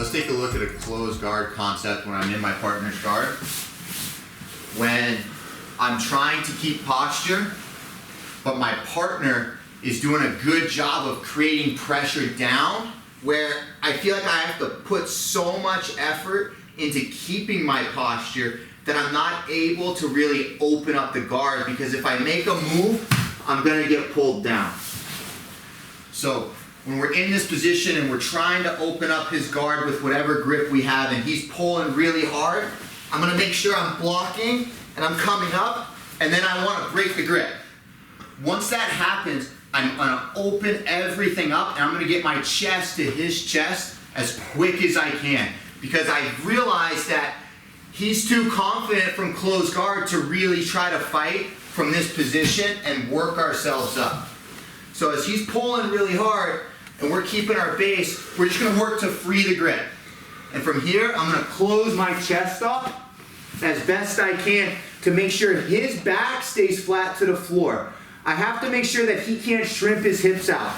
Let's take a look at a closed guard concept when I'm in my partner's guard. When I'm trying to keep posture, but my partner is doing a good job of creating pressure down, where I feel like I have to put so much effort into keeping my posture that I'm not able to really open up the guard, because if I make a move, I'm gonna get pulled down. So when we're in this position and we're trying to open up his guard with whatever grip we have and he's pulling really hard, I'm gonna make sure I'm blocking and I'm coming up, and then I wanna break the grip. Once that happens, I'm gonna open everything up and I'm gonna get my chest to his chest as quick as I can, because I realized that he's too confident from closed guard to really try to fight from this position and work ourselves up. So as he's pulling really hard and we're keeping our base, we're just gonna work to free the grip. And from here, I'm gonna close my chest off as best I can to make sure his back stays flat to the floor. I have to make sure that he can't shrimp his hips out.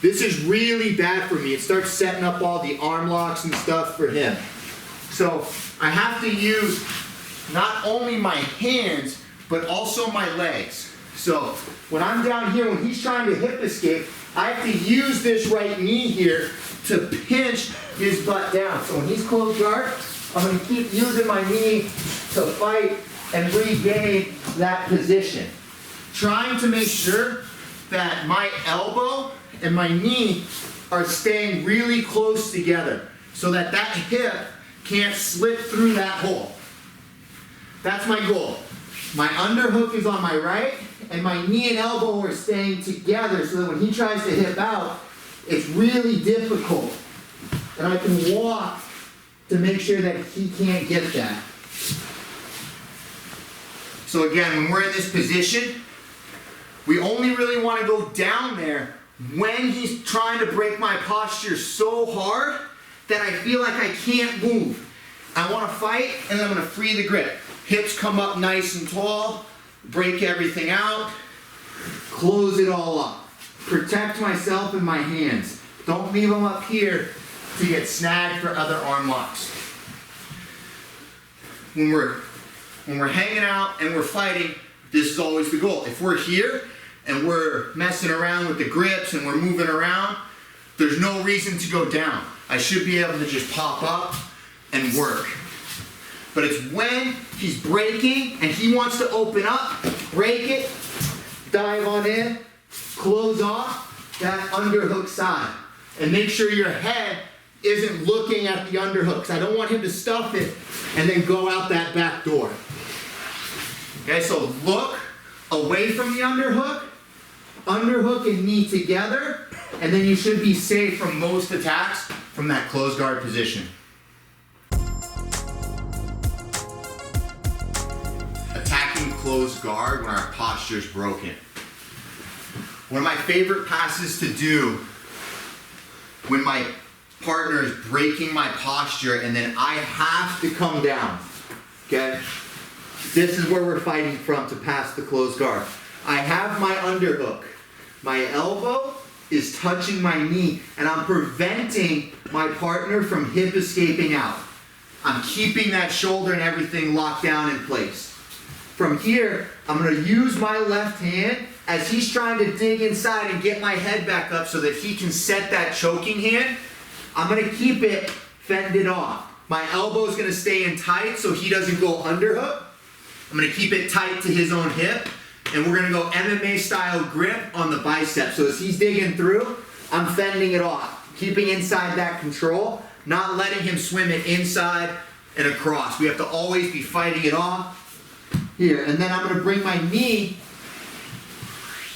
This is really bad for me. It starts setting up all the arm locks and stuff for him. So I have to use not only my hands, but also my legs. So when I'm down here, when he's trying to hip escape, I have to use this right knee here to pinch his butt down. So when he's closed guard, I'm gonna keep using my knee to fight and regain that position. Trying to make sure that my elbow and my knee are staying really close together so that that hip can't slip through that hole. That's my goal. My underhook is on my right, and my knee and elbow are staying together so that when he tries to hip out, it's really difficult. And I can walk to make sure that he can't get that. So again, when we're in this position, we only really want to go down there when he's trying to break my posture so hard that I feel like I can't move. I want to fight, and then I'm going to free the grip. Hips come up nice and tall, break everything out, close it all up. Protect myself and my hands. Don't leave them up here to get snagged for other arm locks. When we're hanging out and we're fighting, this is always the goal. If we're here and we're messing around with the grips and we're moving around, there's no reason to go down. I should be able to just pop up and work. But it's when he's breaking and he wants to open up, break it, dive on in, close off that underhook side. And make sure your head isn't looking at the underhooks. I don't want him to stuff it and then go out that back door. Okay, so look away from the underhook and knee together, and then you should be safe from most attacks from that closed guard position. Attacking closed guard when our posture is broken. One of my favorite passes to do when my partner is breaking my posture and then I have to come down, okay? This is where we're fighting from to pass the closed guard. I have my underhook. My elbow is touching my knee and I'm preventing my partner from hip escaping out. I'm keeping that shoulder and everything locked down in place. From here, I'm gonna use my left hand as he's trying to dig inside and get my head back up so that he can set that choking hand. I'm gonna keep it fended off. My elbow is gonna stay in tight so he doesn't go underhook. I'm gonna keep it tight to his own hip, and we're gonna go MMA style grip on the bicep. So as he's digging through, I'm fending it off, keeping inside that control, not letting him swim it inside and across. We have to always be fighting it off. Here, and then I'm gonna bring my knee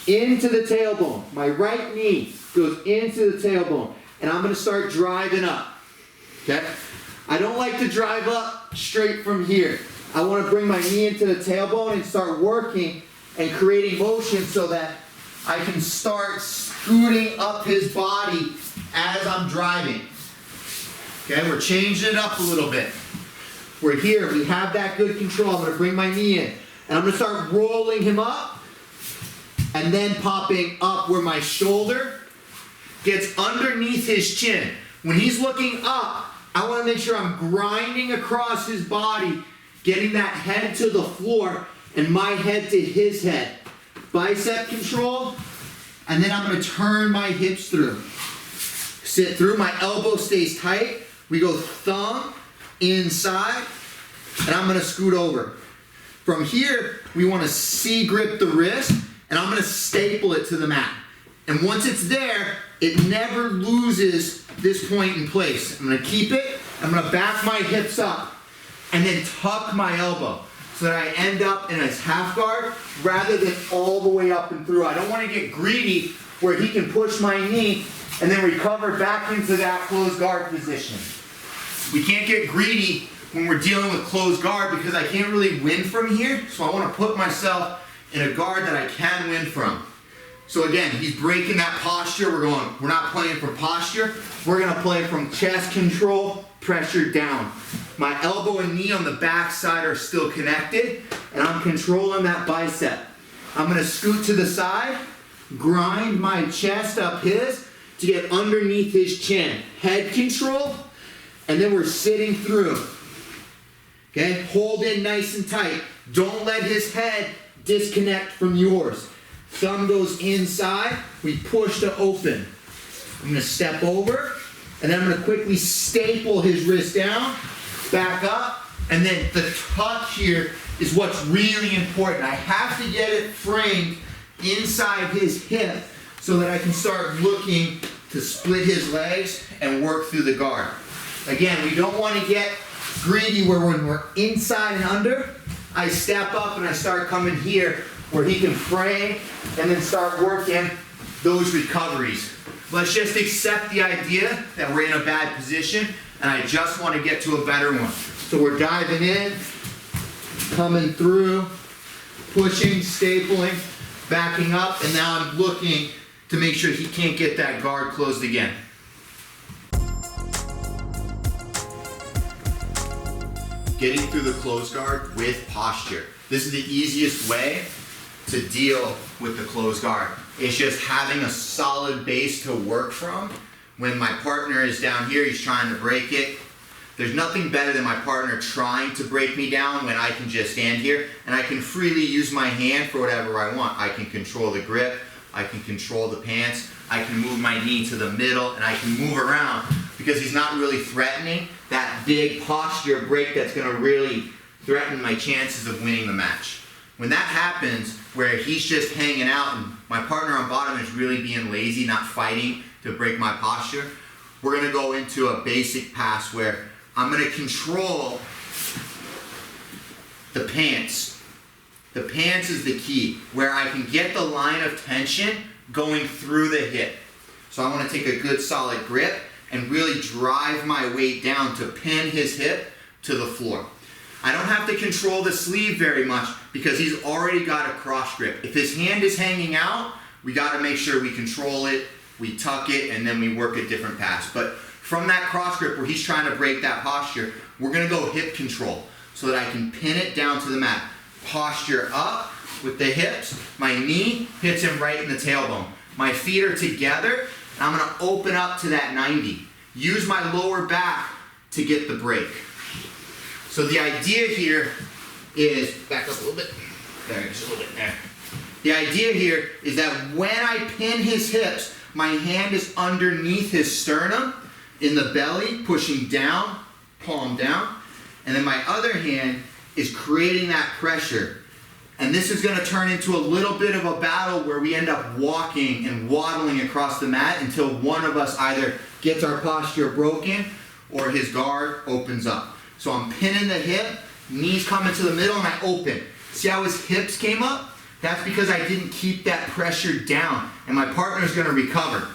into the tailbone. My right knee goes into the tailbone, and I'm gonna start driving up, okay? I don't like to drive up straight from here. I wanna bring my knee into the tailbone and start working and creating motion so that I can start scooting up his body as I'm driving. Okay, we're changing it up a little bit. We're here, we have that good control. I'm gonna bring my knee in, and I'm gonna start rolling him up, and then popping up where my shoulder gets underneath his chin. When he's looking up, I want to make sure I'm grinding across his body, getting that head to the floor and my head to his head. Bicep control, and then I'm going to turn my hips through. Sit through, my elbow stays tight. We go thumb inside, and I'm going to scoot over. From here, we want to C-grip the wrist, and I'm going to staple it to the mat. And once it's there, it never loses this point in place. I'm going to keep it, I'm going to back my hips up, and then tuck my elbow so that I end up in a half guard rather than all the way up and through. I don't want to get greedy where he can push my knee and then recover back into that closed guard position. We can't get greedy when we're dealing with closed guard because I can't really win from here. So I want to put myself in a guard that I can win from. So again, he's breaking that posture. We're not playing from posture. We're going to play from chest control, pressure down. My elbow and knee on the back side are still connected, and I'm controlling that bicep. I'm going to scoot to the side, grind my chest up his to get underneath his chin. Head control, and then we're sitting through. Okay, hold in nice and tight. Don't let his head disconnect from yours. Thumb goes inside, we push to open. I'm gonna step over, and then I'm gonna quickly staple his wrist down, back up, and then the tuck here is what's really important. I have to get it framed inside his hip so that I can start looking to split his legs and work through the guard. Again, we don't want to get greedy where when we're inside and under, I step up and I start coming here where he can frame and then start working those recoveries. Let's just accept the idea that we're in a bad position and I just want to get to a better one. So we're diving in, coming through, pushing, stapling, backing up, and now I'm looking to make sure he can't get that guard closed again. Getting through the closed guard with posture. This is the easiest way to deal with the closed guard. It's just having a solid base to work from. When my partner is down here, he's trying to break it. There's nothing better than my partner trying to break me down when I can just stand here and I can freely use my hand for whatever I want. I can control the grip, I can control the pants, I can move my knee to the middle, and I can move around because he's not really threatening that big posture break that's going to really threaten my chances of winning the match. When that happens, where he's just hanging out and my partner on bottom is really being lazy, not fighting to break my posture, we're going to go into a basic pass where I'm going to control the pants. The pants is the key, where I can get the line of tension going through the hip. So I want to take a good solid grip and really drive my weight down to pin his hip to the floor. I don't have to control the sleeve very much because he's already got a cross grip. If his hand is hanging out, we got to make sure we control it, we tuck it, and then we work a different pass. But from that cross grip where he's trying to break that posture, we're going to go hip control so that I can pin it down to the mat. Posture up with the hips, my knee hits him right in the tailbone. My feet are together, and I'm going to open up to that 90. Use my lower back to get the break. So the idea here is, back up a little bit, there, just a little bit there. The idea here is that when I pin his hips, my hand is underneath his sternum, in the belly, pushing down, palm down, and then my other hand is creating that pressure. And this is going to turn into a little bit of a battle where we end up walking and waddling across the mat until one of us either gets our posture broken or his guard opens up. So I'm pinning the hip, knees coming to the middle, and I open. See how his hips came up? That's because I didn't keep that pressure down. And my partner's going to recover.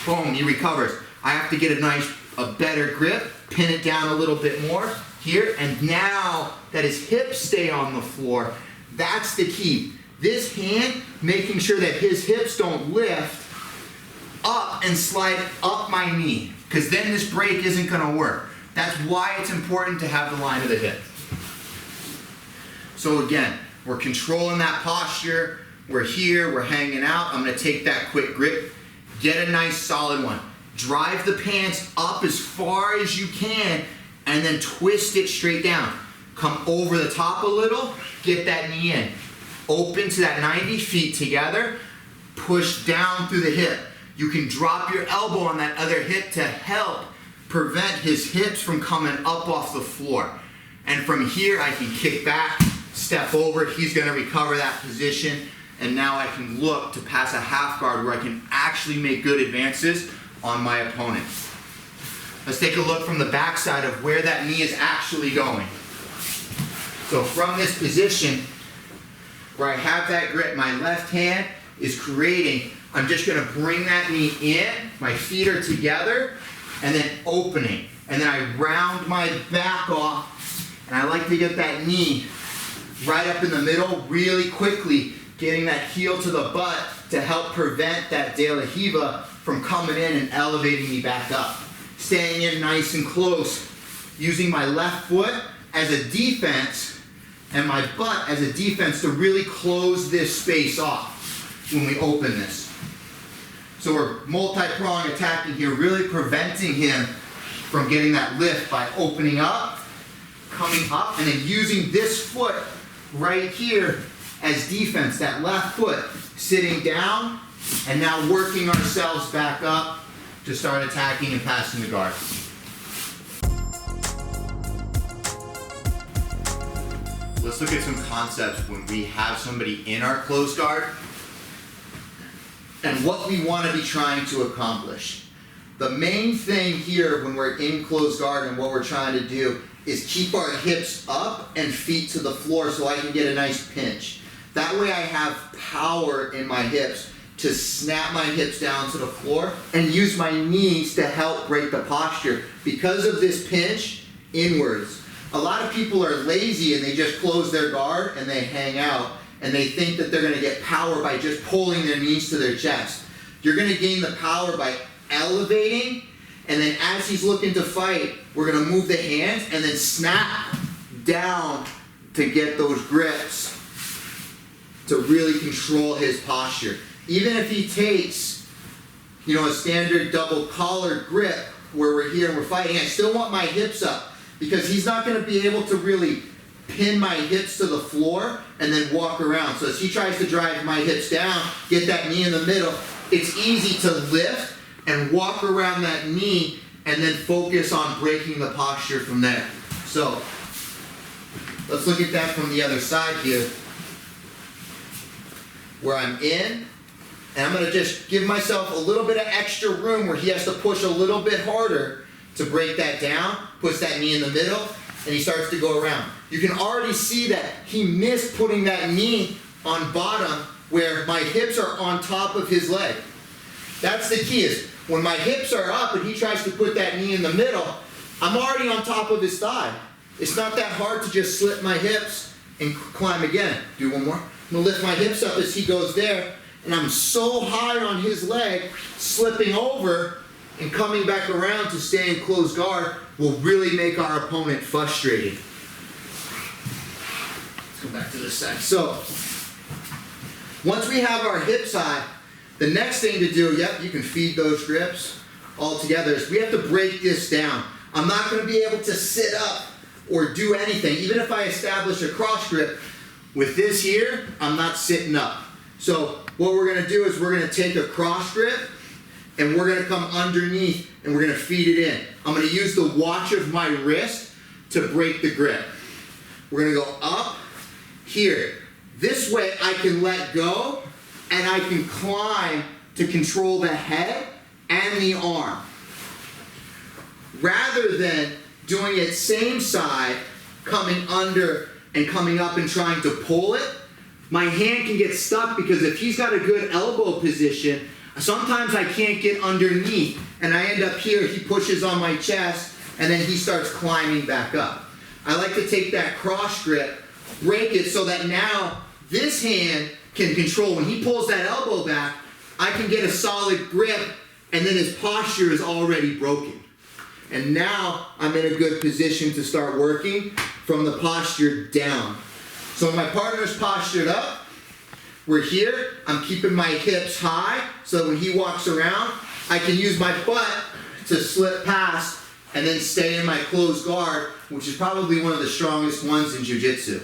Boom, he recovers. I have to get a better grip, pin it down a little bit more here, and now that his hips stay on the floor, that's the key. This hand, making sure that his hips don't lift up and slide up my knee, because then this break isn't going to work. That's why it's important to have the line of the hip. So again, we're controlling that posture. We're here, we're hanging out. I'm going to take that quick grip, get a nice solid one. drive the pants up as far as you can, and then twist it straight down. Come over the top a little, get that knee in. Open to that 90 feet together, push down through the hip. You can drop your elbow on that other hip to help prevent his hips from coming up off the floor. And from here, I can kick back, step over, he's gonna recover that position, and now I can look to pass a half guard where I can actually make good advances on my opponent. Let's take a look from the backside of where that knee is actually going. So from this position, where I have that grip, my left hand is creating, I'm just gonna bring that knee in, my feet are together, and then opening. And then I round my back off, and I like to get that knee right up in the middle really quickly, getting that heel to the butt to help prevent that De La Riva from coming in and elevating me back up. Staying in nice and close, using my left foot as a defense and my butt as a defense to really close this space off when we open this. So we're multi-prong attacking here, really preventing him from getting that lift by opening up, coming up, and then using this foot right here as defense, that left foot sitting down, and now working ourselves back up to start attacking and passing the guard. Let's look at some concepts when we have somebody in our close guard and what we want to be trying to accomplish. The main thing here when we're in close guard and what we're trying to do is keep our hips up and feet to the floor so I can get a nice pinch. That way I have power in my hips to snap my hips down to the floor and use my knees to help break the posture. Because of this pinch, inwards. A lot of people are lazy and they just close their guard and they hang out and they think that they're gonna get power by just pulling their knees to their chest. You're gonna gain the power by elevating, and then as he's looking to fight, we're gonna move the hands and then snap down to get those grips to really control his posture. Even if he takes, a standard double collar grip where we're here and we're fighting, I still want my hips up because he's not gonna be able to really pin my hips to the floor and then walk around. So as he tries to drive my hips down, get that knee in the middle, it's easy to lift and walk around that knee and then focus on breaking the posture from there. So let's look at that from the other side here, where I'm in, and I'm gonna just give myself a little bit of extra room where he has to push a little bit harder to break that down, puts that knee in the middle, and he starts to go around. You can already see that he missed putting that knee on bottom where my hips are on top of his leg. That's the key, is when my hips are up and he tries to put that knee in the middle, I'm already on top of his thigh. It's not that hard to just slip my hips and climb again. Do one more. I'm gonna lift my hips up as he goes there, and I'm so high on his leg, slipping over and coming back around to stay in close guard will really make our opponent frustrated. Let's go back to this side. So, once we have our hips high, the next thing to do, you can feed those grips all together, is we have to break this down. I'm not going to be able to sit up or do anything. Even if I establish a cross grip, with this here, I'm not sitting up. So what we're going to do is we're going to take a cross grip and we're going to come underneath and we're going to feed it in. I'm going to use the watch of my wrist to break the grip. We're going to go up here. This way I can let go and I can climb to control the head and the arm. Rather than doing it same side, coming under and coming up and trying to pull it, my hand can get stuck because if he's got a good elbow position, sometimes I can't get underneath and I end up here, he pushes on my chest and then he starts climbing back up. I like to take that cross grip, break it so that now this hand can control. When he pulls that elbow back, I can get a solid grip and then his posture is already broken. And now I'm in a good position to start working from the posture down. So my partner's postured up. We're here. I'm keeping my hips high so that when he walks around, I can use my butt to slip past and then stay in my closed guard, which is probably one of the strongest ones in jiu-jitsu.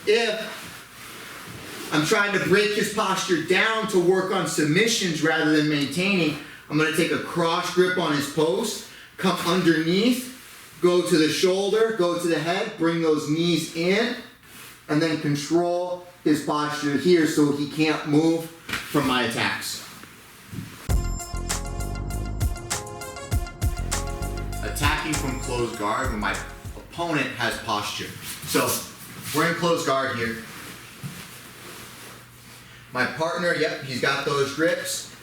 If I'm trying to break his posture down to work on submissions rather than maintaining, I'm going to take a cross grip on his post, come underneath, go to the shoulder, go to the head, bring those knees in, and then control his posture here so he can't move from my attacks. Attacking from closed guard when my opponent has posture. So we're in closed guard here. My partner, yep, he's got those grips.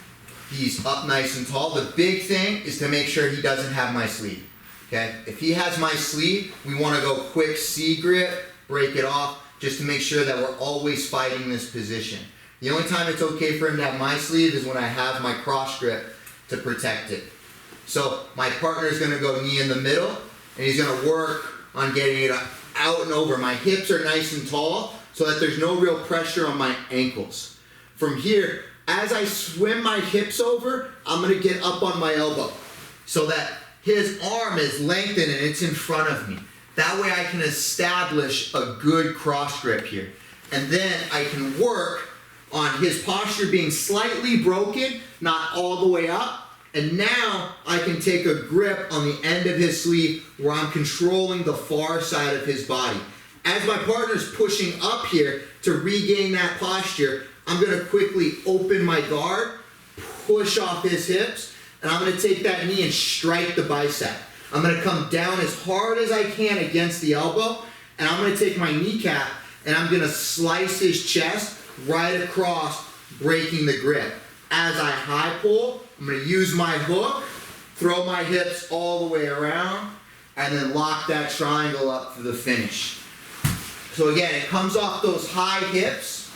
He's up nice and tall. The big thing is to make sure he doesn't have my sleeve. Okay? If he has my sleeve, we want to go quick C grip, break it off, just to make sure that we're always fighting this position. The only time it's okay for him to have my sleeve is when I have my cross grip to protect it. So my partner is going to go knee in the middle, and he's going to work on getting it out and over. My hips are nice and tall so that there's no real pressure on my ankles. From here, as I swim my hips over, I'm going to get up on my elbow so that his arm is lengthened and it's in front of me. That way I can establish a good cross grip here. And then I can work on his posture being slightly broken, not all the way up. And now I can take a grip on the end of his sleeve where I'm controlling the far side of his body. As my partner's pushing up here to regain that posture, I'm going to quickly open my guard, push off his hips, and I'm going to take that knee and strike the bicep. I'm going to come down as hard as I can against the elbow, and I'm going to take my kneecap and I'm going to slice his chest right across, breaking the grip. As I high pull, I'm going to use my hook, throw my hips all the way around, and then lock that triangle up for the finish. So again, it comes off those high hips.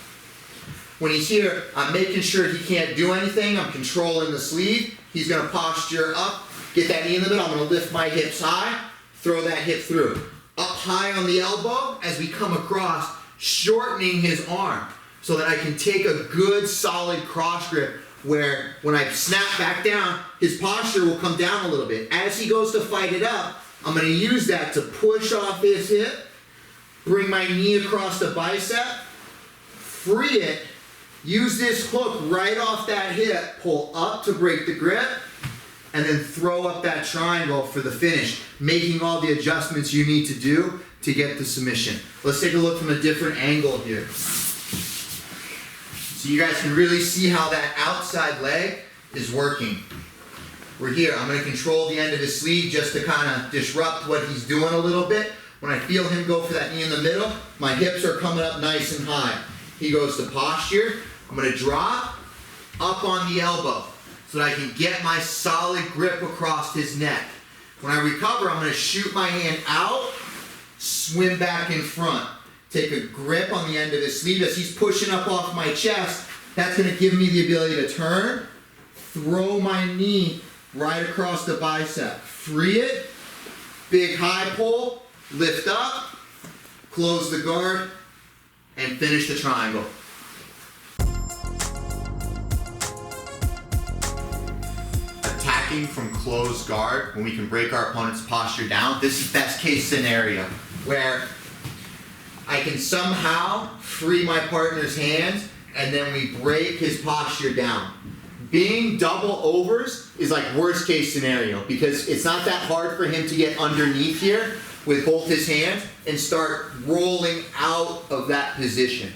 When he's here, I'm making sure he can't do anything. I'm controlling the sleeve. He's going to posture up, get that knee in the middle. I'm going to lift my hips high, throw that hip through. Up high on the elbow as we come across, shortening his arm so that I can take a good solid cross grip where when I snap back down, his posture will come down a little bit. As he goes to fight it up, I'm going to use that to push off his hip, bring my knee across the bicep, free it, use this hook right off that hip, pull up to break the grip, and then throw up that triangle for the finish, making all the adjustments you need to do to get the submission. Let's take a look from a different angle here. So you guys can really see how that outside leg is working. We're here. I'm going to control the end of his sleeve just to kind of disrupt what he's doing a little bit. When I feel him go for that knee in the middle, my hips are coming up nice and high. He goes to posture. I'm going to drop up on the elbow so that I can get my solid grip across his neck. When I recover, I'm going to shoot my hand out, swim back in front. Take a grip on the end of his sleeve as he's pushing up off my chest. That's going to give me the ability to turn, throw my knee right across the bicep. Free it, big high pull, lift up, close the guard, and finish the triangle. Attacking from closed guard when we can break our opponent's posture down. This is best case scenario where I can somehow free my partner's hands and then we break his posture down. Being double overs is like worst case scenario because it's not that hard for him to get underneath here with both his hands and start rolling out of that position.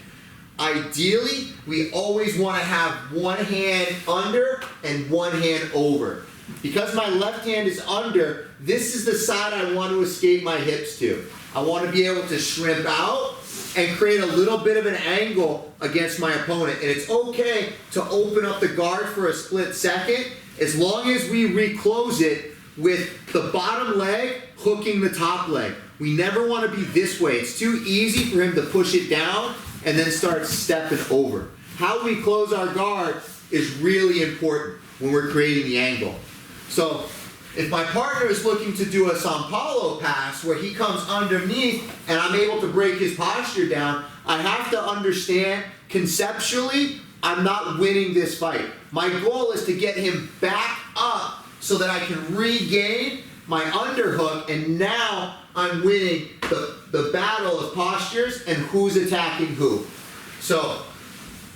Ideally, we always want to have one hand under and one hand over. Because my left hand is under, this is the side I want to escape my hips to. I want to be able to shrimp out and create a little bit of an angle against my opponent. And it's okay to open up the guard for a split second as long as we reclose it with the bottom leg hooking the top leg. We never want to be this way. It's too easy for him to push it down and then start stepping over. How we close our guard is really important when we're creating the angle. So if my partner is looking to do a Sao Paulo pass where he comes underneath and I'm able to break his posture down, I have to understand conceptually I'm not winning this fight. My goal is to get him back up up so that I can regain my underhook, and now I'm winning the battle of postures and who's attacking who. So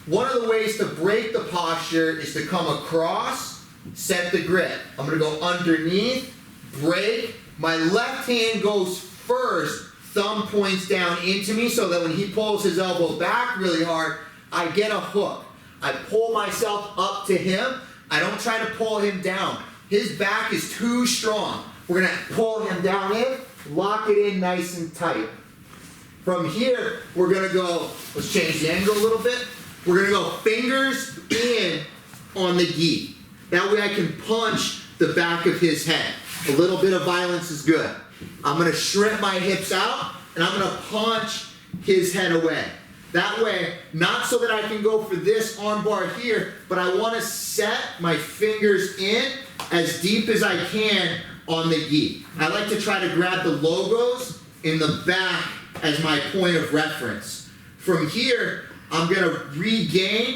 one of the ways to break the posture is to come across, set the grip. I'm gonna go underneath, break. My left hand goes first, thumb points down into me so that when he pulls his elbow back really hard, I get a hook. I pull myself up to him. I don't try to pull him down. His back is too strong. We're gonna pull him down in, lock it in nice and tight. From here, we're gonna go, let's change the angle a little bit. We're gonna go fingers in on the gi. That way I can punch the back of his head. A little bit of violence is good. I'm gonna shrimp my hips out, and I'm gonna punch his head away. That way, not so that I can go for this arm bar here, but I wanna set my fingers in as deep as I can on the gi. I like to try to grab the logos in the back as my point of reference. From here, I'm gonna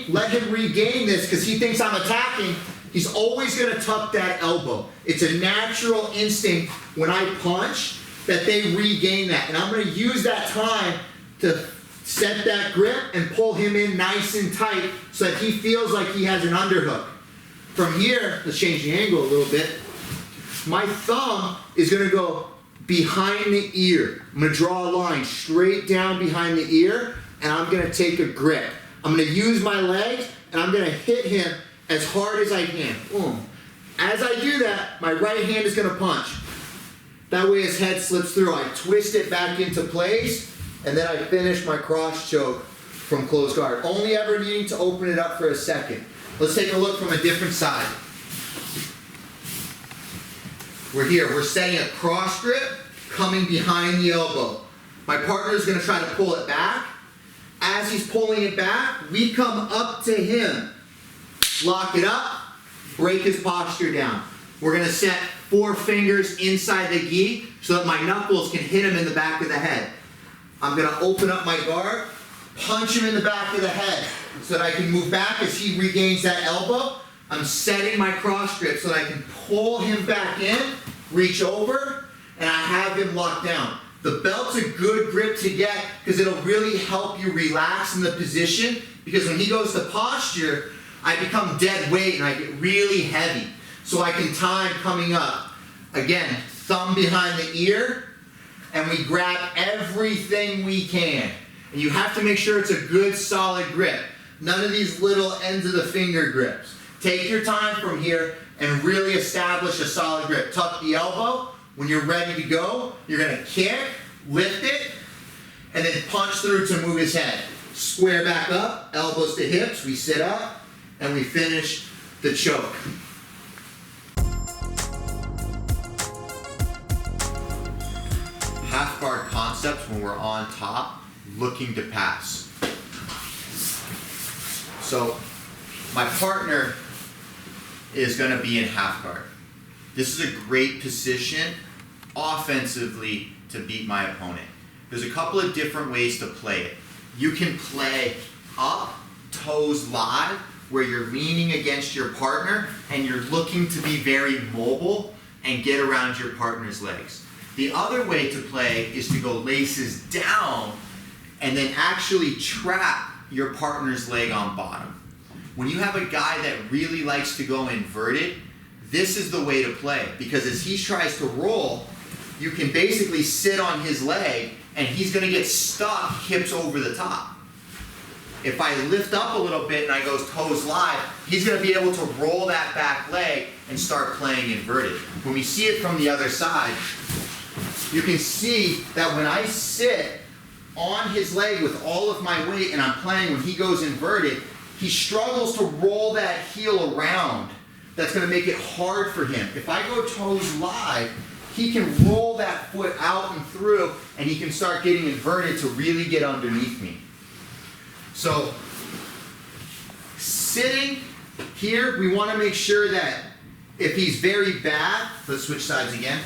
let him regain this because he thinks I'm attacking. He's always gonna tuck that elbow. It's a natural instinct when I punch that they regain that. And I'm gonna use that time to set that grip and pull him in nice and tight so that he feels like he has an underhook. From here, let's change the angle a little bit. My thumb is gonna go behind the ear. I'm gonna draw a line straight down behind the ear, and I'm gonna take a grip. I'm gonna use my legs, and I'm gonna hit him as hard as I can. Boom. As I do that, my right hand is gonna punch. That way his head slips through. I twist it back into place, and then I finish my cross choke from closed guard. Only ever needing to open it up for a second. Let's take a look from a different side. We're here, we're setting a cross grip, coming behind the elbow. My partner is gonna try to pull it back. As he's pulling it back, we come up to him. Lock it up, break his posture down. We're gonna set 4 fingers inside the gi so that my knuckles can hit him in the back of the head. I'm gonna open up my guard, punch him in the back of the head so that I can move back as he regains that elbow. I'm setting my cross grip so that I can pull him back in, reach over, and I have him locked down. The belt's a good grip to get because it'll really help you relax in the position, because when he goes to posture, I become dead weight and I get really heavy. So I can time coming up. Again, thumb behind the ear, and we grab everything we can. And you have to make sure it's a good solid grip. None of these little ends of the finger grips. Take your time from here and really establish a solid grip. Tuck the elbow. When you're ready to go, you're gonna kick, lift it, and then punch through to move his head. Square back up, elbows to hips, we sit up, and we finish the choke. Half guard concepts when we're on top, looking to pass. So my partner is gonna be in half guard. This is a great position offensively to beat my opponent. There's a couple of different ways to play it. You can play up, toes live, where you're leaning against your partner and you're looking to be very mobile and get around your partner's legs. The other way to play is to go laces down and then actually trap your partner's leg on bottom. When you have a guy that really likes to go inverted, this is the way to play, because as he tries to roll, you can basically sit on his leg and he's gonna get stuck hips over the top. If I lift up a little bit and I go toes live, he's gonna be able to roll that back leg and start playing inverted. When we see it from the other side, you can see that when I sit on his leg with all of my weight and I'm playing, when he goes inverted, he struggles to roll that heel around. That's gonna make it hard for him. If I go toes live, he can roll that foot out and through, and he can start getting inverted to really get underneath me. So, sitting here, we wanna make sure that if he's very bad, let's switch sides again.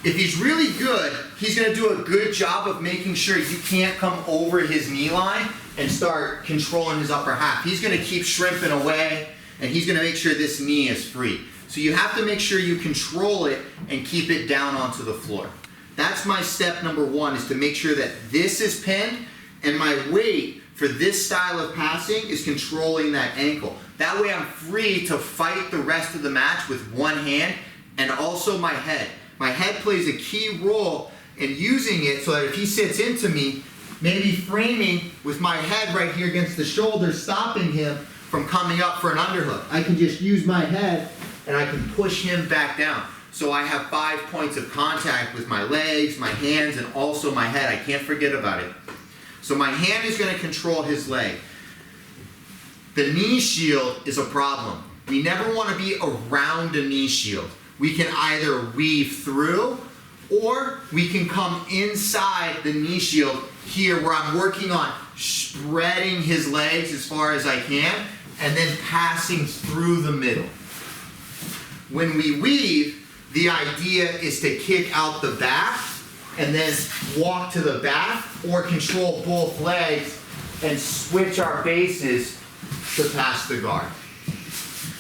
If he's really good, he's gonna do a good job of making sure you can't come over his knee line and start controlling his upper half. He's gonna keep shrimping away and he's gonna make sure this knee is free. So you have to make sure you control it and keep it down onto the floor. That's my step number one, is to make sure that this is pinned and my weight for this style of passing is controlling that ankle. That way I'm free to fight the rest of the match with one hand, and also my head. My head plays a key role in using it so that if he sits into me, maybe framing with my head right here against the shoulder, stopping him from coming up for an underhook. I can just use my head and I can push him back down. So I have 5 points of contact with my legs, my hands, and also my head. I can't forget about it. So my hand is going to control his leg. The knee shield is a problem. We never want to be around a knee shield. We can either weave through, or we can come inside the knee shield here, where I'm working on spreading his legs as far as I can and then passing through the middle. When we weave, the idea is to kick out the back and then walk to the back, or control both legs and switch our bases to pass the guard.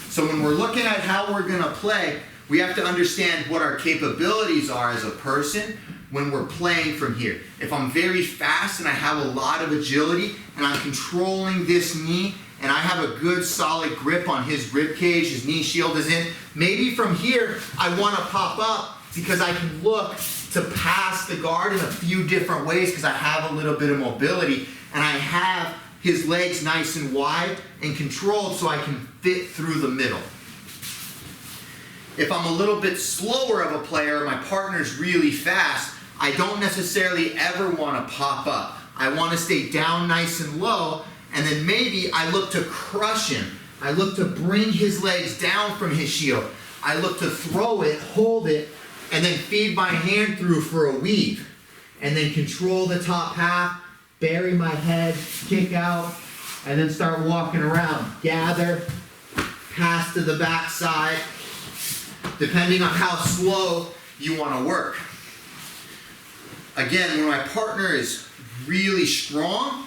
So when we're looking at how we're gonna play, we have to understand what our capabilities are as a person when we're playing from here. If I'm very fast and I have a lot of agility and I'm controlling this knee and I have a good solid grip on his rib cage, his knee shield is in, maybe from here I want to pop up because I can look to pass the guard in a few different ways because I have a little bit of mobility and I have his legs nice and wide and controlled so I can fit through the middle. If I'm a little bit slower of a player, my partner's really fast, I don't necessarily ever want to pop up. I want to stay down nice and low, and then maybe I look to crush him. I look to bring his legs down from his shield. I look to throw it, hold it, and then feed my hand through for a weave. And then control the top half, bury my head, kick out, and then start walking around. Gather, pass to the back side, depending on how slow you want to work. Again, when my partner is really strong,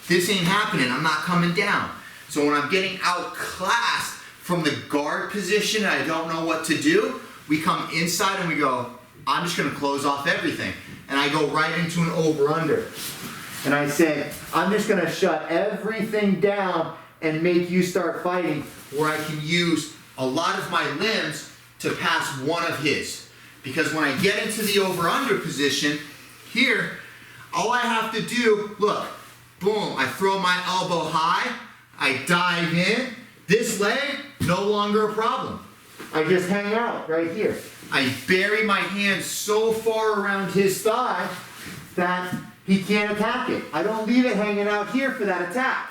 this ain't happening. I'm not coming down. So when I'm getting outclassed from the guard position and I don't know what to do, we come inside and we go, I'm just going to close off everything. And I go right into an over-under. And I say, I'm just going to shut everything down and make you start fighting, where I can use a lot of my limbs to pass one of his. Because when I get into the over-under position, here, all I have to do, look, boom, I throw my elbow high, I dive in, this leg, no longer a problem. I just hang out right here. I bury my hand so far around his thigh that he can't attack it. I don't leave it hanging out here for that attack.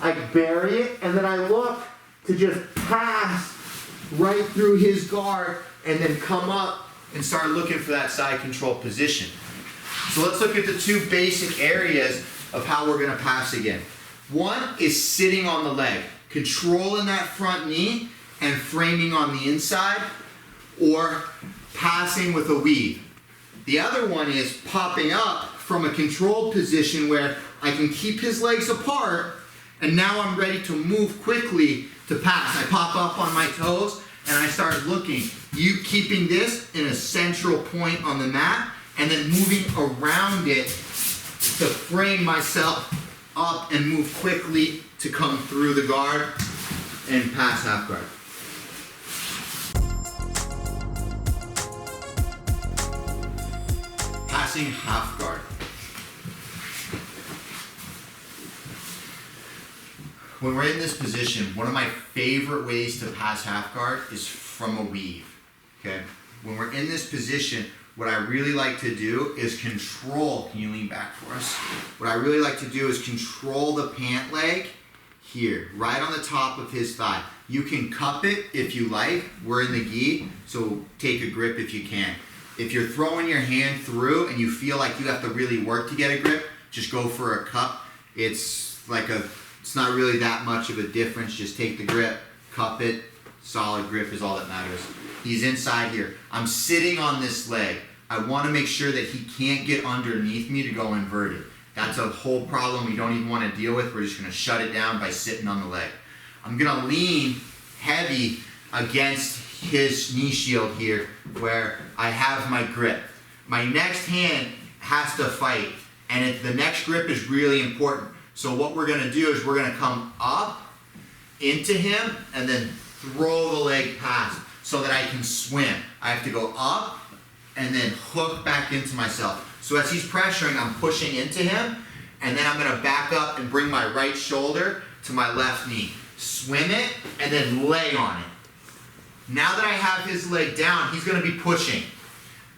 I bury it, and then I look to just pass right through his guard and then come up and start looking for that side control position. So let's look at the two basic areas of how we're going to pass again. One is sitting on the leg, controlling that front knee and framing on the inside, or passing with a weave. The other one is popping up from a controlled position where I can keep his legs apart, and now I'm ready to move quickly to pass. I pop up on my toes and I start looking, keeping this in a central point on the mat, and then moving around it to frame myself up and move quickly to come through the guard and pass half guard. Passing half guard. When we're in this position, one of my favorite ways to pass half guard is from a weave, okay? When we're in this position, what I really like to do is control, can you lean back for us? What I really like to do is control the pant leg here, right on the top of his thigh. You can cup it if you like, we're in the gi, so take a grip if you can. If you're throwing your hand through and you feel like you have to really work to get a grip, just go for a cup. It's not really that much of a difference. Just take the grip, cup it, solid grip is all that matters. He's inside here. I'm sitting on this leg. I want to make sure that he can't get underneath me to go inverted. That's a whole problem we don't even want to deal with. We're just going to shut it down by sitting on the leg. I'm going to lean heavy against his knee shield here where I have my grip. My next hand has to fight, and the next grip is really important. So what we're gonna do is we're gonna come up into him and then throw the leg past so that I can swim. I have to go up and then hook back into myself. So as he's pressuring, I'm pushing into him, and then I'm gonna back up and bring my right shoulder to my left knee. Swim it, and then lay on it. Now that I have his leg down, he's gonna be pushing.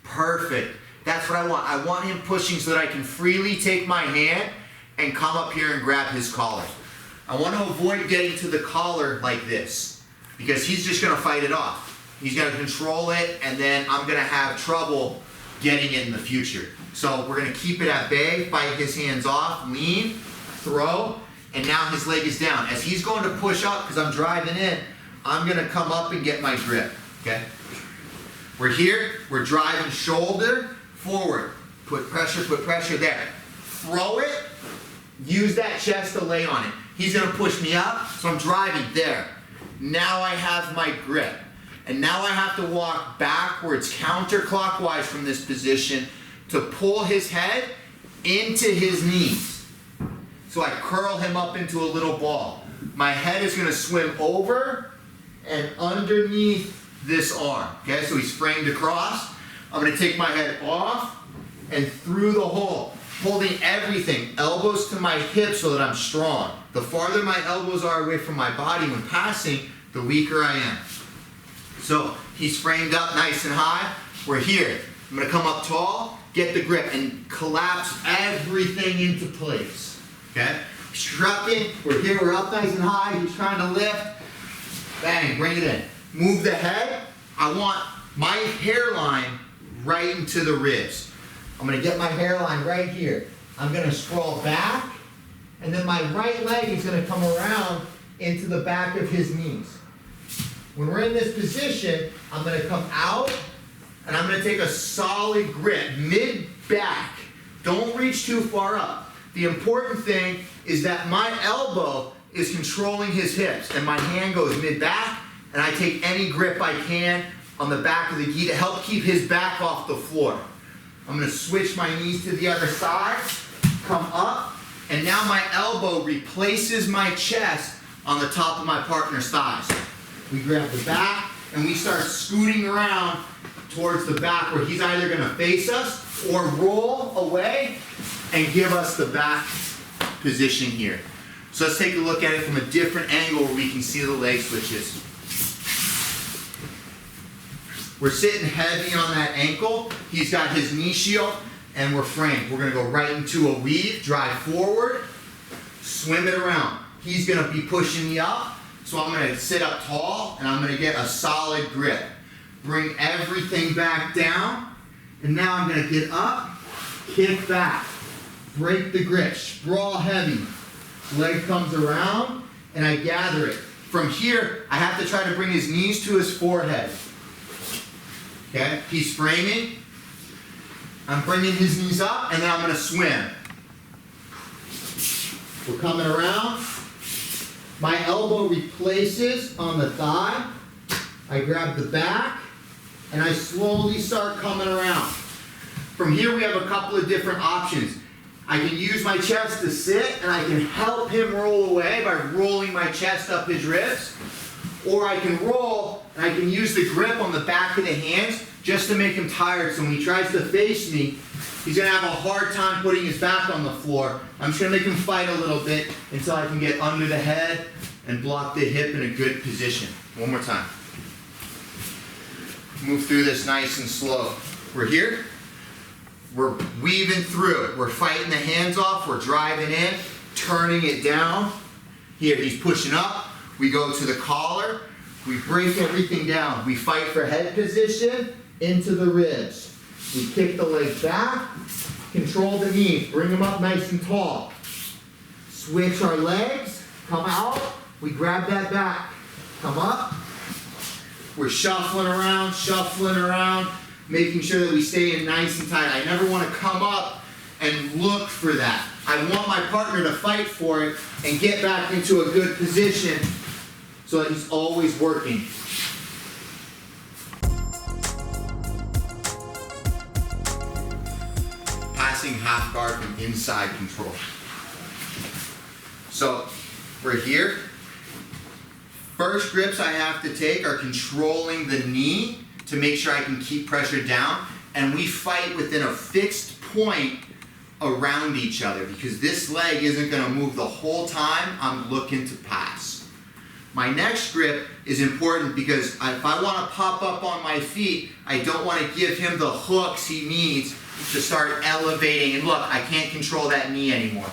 Perfect. That's what I want. I want him pushing so that I can freely take my hand and come up here and grab his collar. I want to avoid getting to the collar like this because he's just gonna fight it off. He's gonna control it, and then I'm gonna have trouble getting it in the future. So we're gonna keep it at bay, fight his hands off, lean, throw, and now his leg is down. As he's going to push up, because I'm driving in, I'm gonna come up and get my grip, okay? We're here, we're driving shoulder forward. Put pressure there. Throw it, use that chest to lay on it. He's gonna push me up, so I'm driving there. Now I have my grip. And now I have to walk backwards, counterclockwise from this position to pull his head into his knees. So I curl him up into a little ball. My head is gonna swim over and underneath this arm, okay? So he's framed across. I'm gonna take my head off and through the hole, holding everything, elbows to my hips so that I'm strong. The farther my elbows are away from my body when passing, the weaker I am. So he's framed up nice and high. We're here. I'm gonna come up tall, get the grip, and collapse everything into place, okay? Strucking, we're here, we're up nice and high, he's trying to lift. Bang, bring it in. Move the head. I want my hairline right into the ribs. I'm gonna get my hairline right here. I'm gonna scroll back, and then my right leg is gonna come around into the back of his knees. When we're in this position, I'm gonna come out, and I'm gonna take a solid grip, mid-back. Don't reach too far up. The important thing is that my elbow is controlling his hips, and my hand goes mid-back, and I take any grip I can on the back of the gi to help keep his back off the floor. I'm gonna switch my knees to the other side, come up, and now my elbow replaces my chest on the top of my partner's thighs. We grab the back, and we start scooting around towards the back where he's either gonna face us or roll away and give us the back position here. So let's take a look at it from a different angle where we can see the leg switches. We're sitting heavy on that ankle. He's got his knee shield, and we're framed. We're gonna go right into a weave, drive forward, swim it around. He's gonna be pushing me up, so I'm gonna sit up tall, and I'm gonna get a solid grip. Bring everything back down, and now I'm gonna get up, kick back, break the grip, sprawl heavy. Leg comes around, and I gather it. From here, I have to try to bring his knees to his forehead. Okay, he's framing. I'm bringing his knees up, and then I'm gonna swim. We're coming around. My elbow replaces on the thigh. I grab the back, and I slowly start coming around. From here, we have a couple of different options. I can use my chest to sit, and I can help him roll away by rolling my chest up his ribs. Or I can roll, and I can use the grip on the back of the hands just to make him tired. So when he tries to face me, he's gonna have a hard time putting his back on the floor. I'm just gonna make him fight a little bit until I can get under the head and block the hip in a good position. One more time. Move through this nice and slow. We're here. We're weaving through it. We're fighting the hands off. We're driving in, turning it down. Here, he's pushing up. We go to the collar. We break everything down. We fight for head position into the ribs. We kick the leg back, control the knees, bring them up nice and tall. Switch our legs, come out. We grab that back, come up. We're shuffling around, making sure that we stay in nice and tight. I never want to come up and look for that. I want my partner to fight for it and get back into a good position so that he's always working. Passing half guard from inside control. So we're here. First grips I have to take are controlling the knee to make sure I can keep pressure down, and we fight within a fixed point around each other because this leg isn't going to move the whole time I'm looking to pass. My next grip is important because if I want to pop up on my feet, I don't want to give him the hooks he needs to start elevating, and look, I can't control that knee anymore.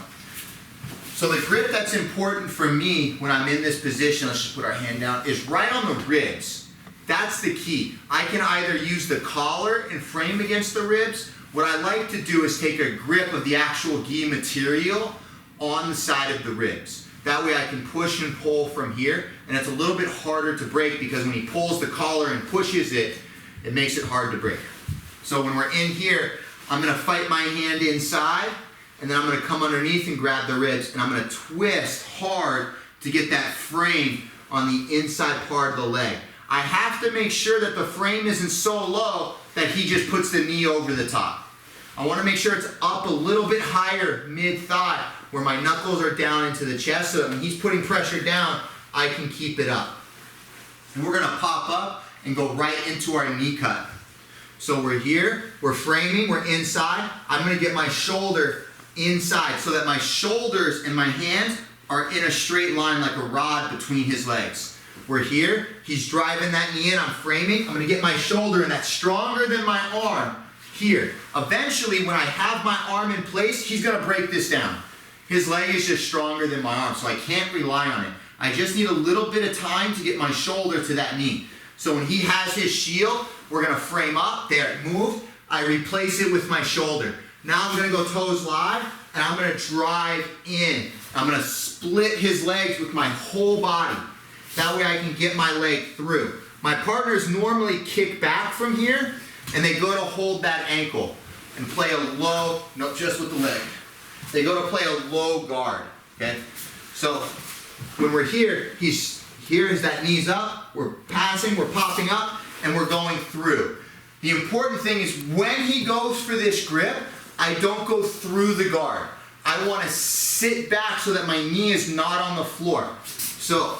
So the grip that's important for me when I'm in this position, let's just put our hand down, is right on the ribs. That's the key. I can either use the collar and frame against the ribs. What I like to do is take a grip of the actual gi material on the side of the ribs. That way I can push and pull from here, and it's a little bit harder to break because when he pulls the collar and pushes it, it makes it hard to break. So when we're in here, I'm going to fight my hand inside, and then I'm going to come underneath and grab the ribs, and I'm going to twist hard to get that frame on the inside part of the leg. I have to make sure that the frame isn't so low that he just puts the knee over the top. I want to make sure it's up a little bit higher mid-thigh where my knuckles are down into the chest so that when he's putting pressure down, I can keep it up. And we're going to pop up and go right into our knee cut. So we're here, we're framing, we're inside. I'm going to get my shoulder inside so that my shoulders and my hands are in a straight line like a rod between his legs. We're here, he's driving that knee in, I'm framing. I'm going to get my shoulder in, that's stronger than my arm here. Eventually, when I have my arm in place, he's going to break this down. His leg is just stronger than my arm, so I can't rely on it. I just need a little bit of time to get my shoulder to that knee. So when he has his shield, we're going to frame up. There, it moved. I replace it with my shoulder. Now I'm going to go toes live, and I'm going to drive in. I'm going to split his legs with my whole body. That way I can get my leg through. My partners normally kick back from here, and they go to hold that ankle and play a low, no, just with the leg. They go to play a low guard, okay? So when we're here, here is that knee's up, we're passing, we're popping up, and we're going through. The important thing is when he goes for this grip, I don't go through the guard. I want to sit back so that my knee is not on the floor. So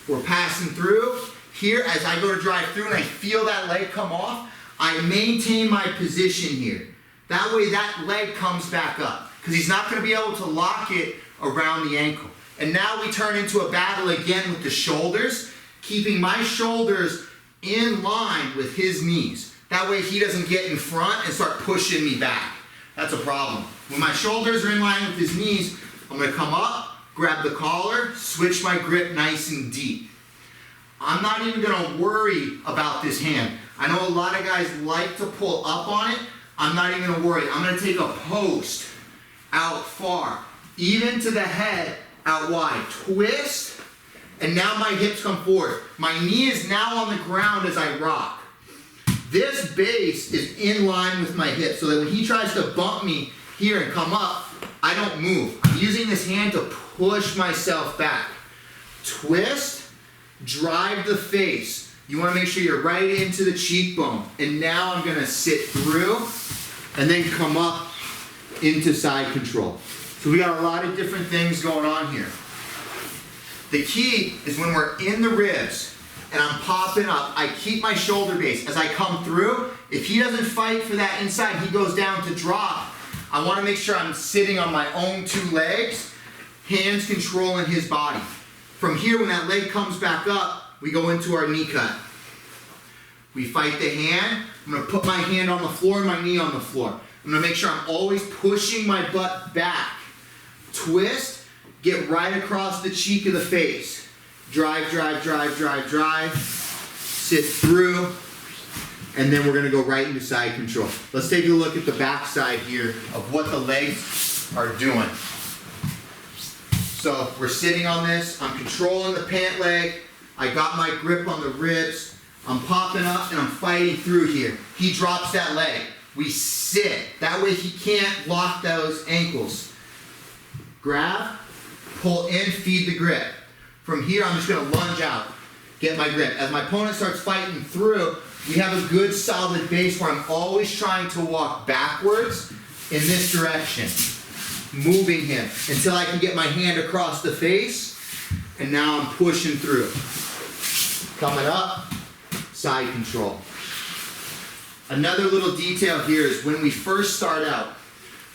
we're passing through. Here, as I go to drive through and I feel that leg come off, I maintain my position here. That way that leg comes back up because he's not going to be able to lock it around the ankle. And now we turn into a battle again with the shoulders, keeping my shoulders in line with his knees. That way he doesn't get in front and start pushing me back. That's a problem. When my shoulders are in line with his knees, I'm going to come up, grab the collar, switch my grip nice and deep. I'm not even going to worry about this hand. I know a lot of guys like to pull up on it. I'm not even going to worry. I'm going to take a post out far, even to the head, out wide. Twist, and now my hips come forward. My knee is now on the ground as I rock. This base is in line with my hips so that when he tries to bump me here and come up, I don't move. I'm using this hand to push myself back. Twist, drive the face. You want to make sure you're right into the cheekbone. And now I'm going to sit through and then come up into side control. So we got a lot of different things going on here. The key is when we're in the ribs and I'm popping up, I keep my shoulder base. As I come through, if he doesn't fight for that inside, he goes down to drop. I want to make sure I'm sitting on my own two legs, hands controlling his body. From here, when that leg comes back up, we go into our knee cut. We fight the hand. I'm going to put my hand on the floor and my knee on the floor. I'm going to make sure I'm always pushing my butt back. Twist, get right across the cheek of the face. Drive, drive, drive, drive, drive. Sit through. And then we're going to go right into side control. Let's take a look at the back side here of what the legs are doing. So we're sitting on this. I'm controlling the pant leg. I got my grip on the ribs. I'm popping up and I'm fighting through here. He drops that leg. We sit. That way he can't lock those ankles. Grab, pull in, feed the grip. From here, I'm just going to lunge out. get my grip. As my opponent starts fighting through, we have a good solid base where I'm always trying to walk backwards in this direction, moving him until I can get my hand across the face, and now I'm pushing through. Coming up, side control. Another little detail here is when we first start out,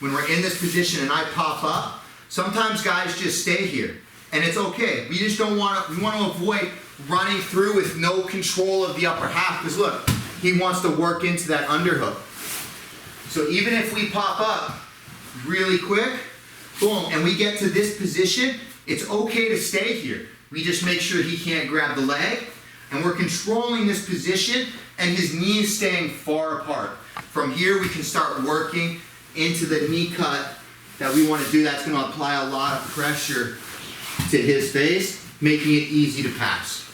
when we're in this position and I pop up, sometimes guys just stay here, and it's okay. We just don't want to, we want to avoid running through with no control of the upper half, because look, he wants to work into that underhook. So even if we pop up really quick, boom, and we get to this position, it's okay to stay here. We just make sure he can't grab the leg, and we're controlling this position, and his knee is staying far apart. From here, we can start working into the knee cut that we want to do. That's going to apply a lot of pressure to his face, making it easy to pass.